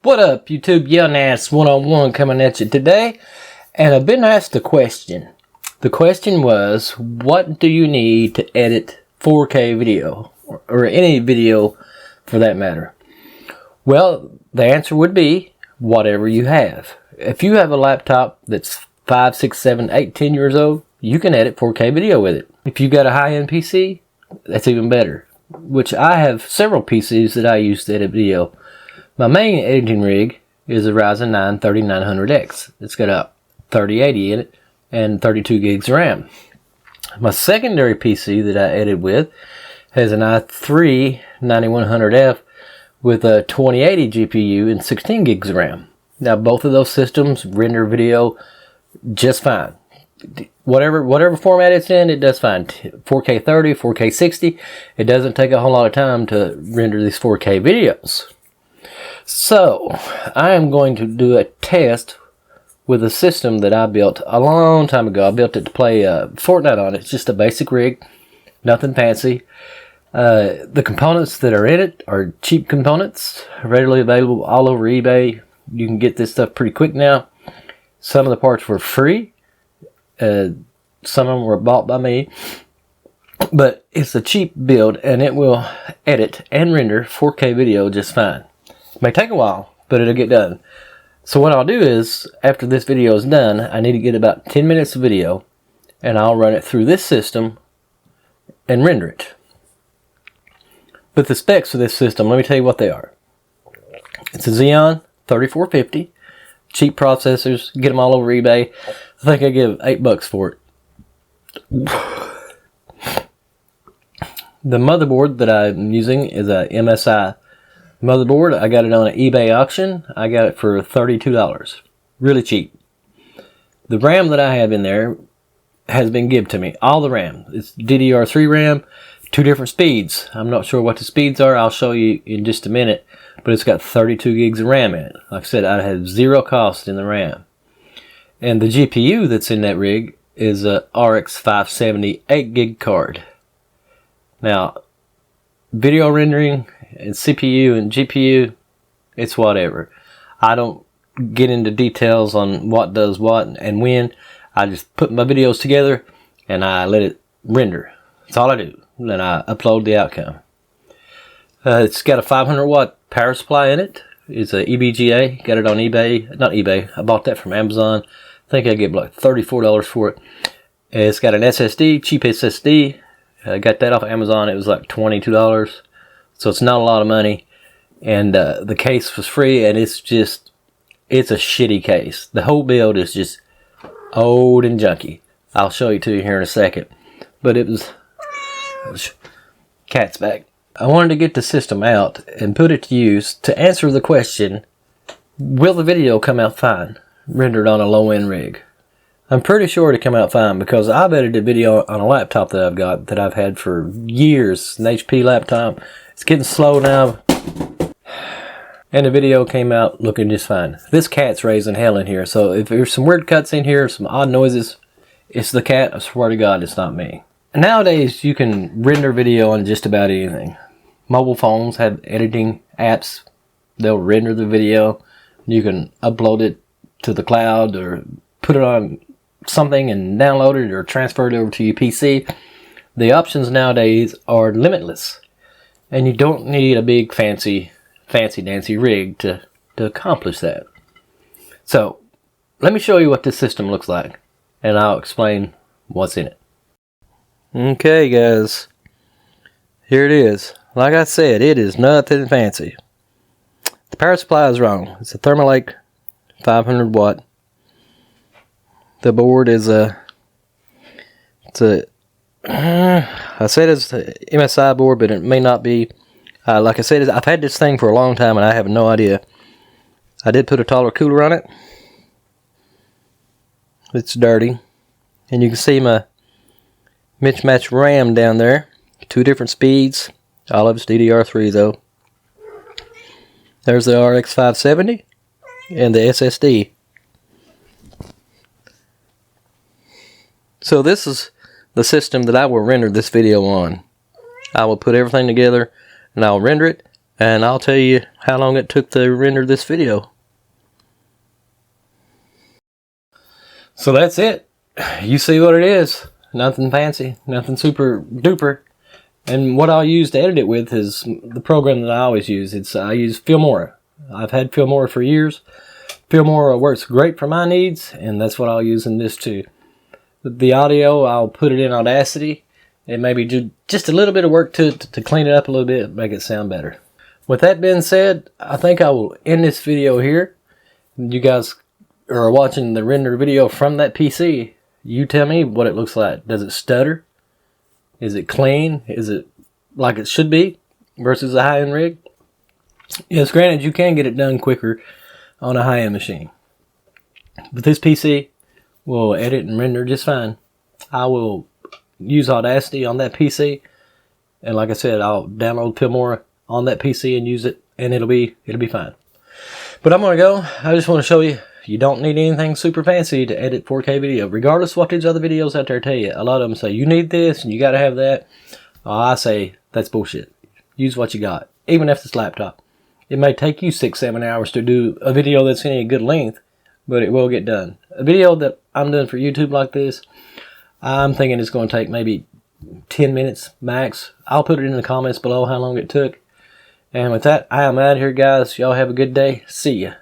What up, YouTube? Young Ass 101 coming at you today, and I've been asked a question. The question was, what do you need to edit 4K video, or any video for that matter? Well, the answer would be, whatever you have. If you have a laptop that's 5, 6, 7, 8, 10 years old, you can edit 4K video with it. If you've got a high-end PC, that's even better. Which I have several PCs that I use to edit video. My main editing rig is a Ryzen 9 3900X. It's got a 3080 in it and 32 gigs of RAM. My secondary PC that I edit with has an i3 9100F with a 2080 GPU and 16 gigs of RAM. Now both of those systems render video just fine. Whatever format it's in, it does fine. 4K 30, 4K 60. It doesn't take a whole lot of time to render these 4K videos. So, I am going to do a test with a system that I built a long time ago. I built it to play Fortnite on. It's just a basic rig, nothing fancy. The components that are in it are cheap components, readily available all over eBay. You can get this stuff pretty quick now. Some of the parts were free. Some of them were bought by me. But it's a cheap build, and it will edit and render 4K video just fine. It may take a while, but it'll get done. So what I'll do is, after this video is done, I need to get about 10 minutes of video, and I'll run it through this system and render it. But the specs for this system, let me tell you what they are. It's a Xeon 3450, cheap processors, get them all over eBay. I think I give $8 for it. The motherboard that I'm using is a MSI motherboard. I got it on an eBay auction. I got it for $32. Really cheap. The RAM that I have in there has been given to me. All the RAM. It's DDR3 RAM, 2 different speeds. I'm not sure what the speeds are. I'll show you in just a minute. But it's got 32 gigs of RAM in it. Like I said, I had zero cost in the RAM. And the GPU that's in that rig is a RX 570 8 gig card. Now, video rendering and CPU and GPU, it's whatever. I don't get into details on what does what and when. I just put my videos together and I let it render. That's all I do. Then I upload the outcome. It's got a 500 watt power supply in it. It's a EVGA. Got it on eBay. Not eBay. I bought that from Amazon. I think I get like $34 for it. It's got an SSD, cheap SSD. I got that off of Amazon. It was like $22. So it's not a lot of money. And the case was free, and it's a shitty case. The whole build is just old and junky. I'll show you to you here in a second. But it was... Cat's back. I wanted to get the system out and put it to use to answer the question, will the video come out fine, rendered on a low-end rig? I'm pretty sure it'll come out fine because I've edited video on a laptop that I've got that I've had for years, an HP laptop. It's getting slow now, and the video came out looking just fine. This cat's raising hell in here, so if there's some weird cuts in here, some odd noises, it's the cat. I swear to God, it's not me. Nowadays, you can render video on just about anything. Mobile phones have editing apps. They'll render the video. You can upload it to the cloud or put it on something and download it or transfer it over to your PC. The options nowadays are limitless. And you don't need a big fancy dancy rig to accomplish that. So, let me show you what this system looks like. And I'll explain what's in it. Okay guys, here it is. Like I said, it is nothing fancy. The power supply is wrong. It's a Thermaltake 500 watt. The board is I said it's a MSI board, but it may not be. Like I said, I've had this thing for a long time and I have no idea. I did put a taller cooler on it. It's dirty. And you can see my mismatched RAM down there. 2 different speeds. All of it's DDR3 though. There's the RX 570 and the SSD. So this is the system that I will render this video on. I will put everything together and I'll render it and I'll tell you how long it took to render this video. So that's it. You see what it is. Nothing fancy, nothing super duper. And what I'll use to edit it with is the program that I always use. I use Filmora. I've had Filmora for years. Filmora works great for my needs, and that's what I'll use in this too. The audio, I'll put it in Audacity, and maybe do just a little bit of work to clean it up a little bit, make it sound better. With that being said, I think I will end this video here. You guys are watching the render video from that PC. You tell me what it looks like. Does it stutter? Is it clean? Is it like it should be versus a high-end rig? Yes, granted, you can get it done quicker on a high-end machine. But this PC will edit and render just fine. I will use Audacity on that PC. And like I said, I'll download Filmora on that PC and use it, and it'll be fine. But I'm going to go. I just want to show you, you don't need anything super fancy to edit 4K video. Regardless of what these other videos out there tell you. A lot of them say, you need this and you got to have that. I say, that's bullshit. Use what you got. Even if it's laptop. It may take you 6-7 hours to do a video that's any good length, but it will get done. A video that I'm doing for YouTube like this, I'm thinking it's going to take maybe 10 minutes max. I'll put it in the comments below how long it took. And with that, I am out of here, guys. Y'all have a good day. See ya.